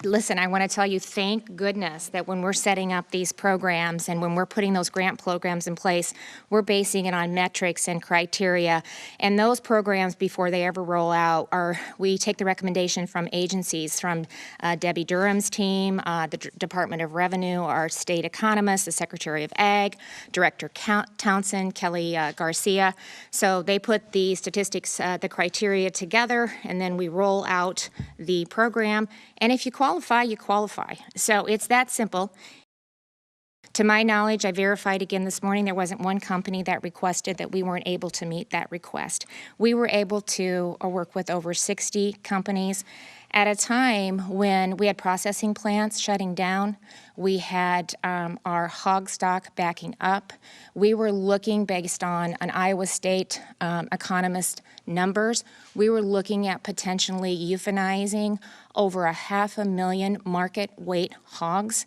Listen, I want to tell you, thank goodness that when we're setting up these programs and when we're putting those grant programs in place, we're basing it on metrics and criteria. And those programs, before they ever roll out, we take the recommendation from agencies, from Debbie Durham's team, the Department of Revenue, our state economist, the Secretary of Ag, Director Townsend, Kelly Garcia. So they put the statistics, the criteria together, and then we roll out the program. And if you qualify, you qualify. So it's that simple. To my knowledge, I verified again this morning, there wasn't one company that requested that we weren't able to meet that request. We were able to work with over 60 companies at a time when we had processing plants shutting down. We had our hog stock backing up. We were looking, based on an Iowa State economist numbers, we were looking at potentially euthanizing over 500,000 market weight hogs.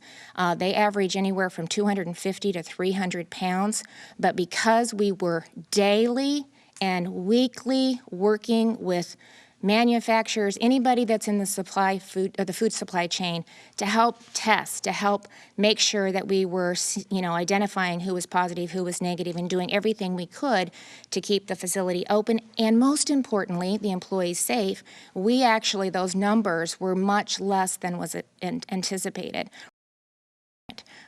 They average anywhere from 250 to 300 pounds. But because we were daily and weekly working with manufacturers, anybody that's in the food supply chain, to help test, to help make sure that we were, identifying who was positive, who was negative, and doing everything we could to keep the facility open, and most importantly, the employees safe. Those numbers were much less than was anticipated.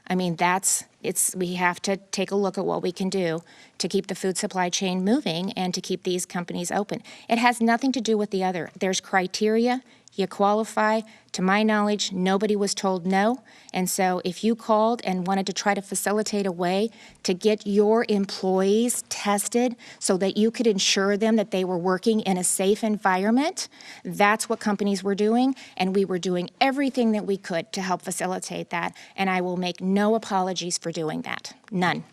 I mean, we have to take a look at what we can do to keep the food supply chain moving and to keep these companies open. It has nothing to do with the other. There's criteria. You qualify. To my knowledge, nobody was told no. And so if you called and wanted to try to facilitate a way to get your employees tested so that you could ensure them that they were working in a safe environment, that's what companies were doing. And we were doing everything that we could to help facilitate that. And I will make no apologies for doing that. None.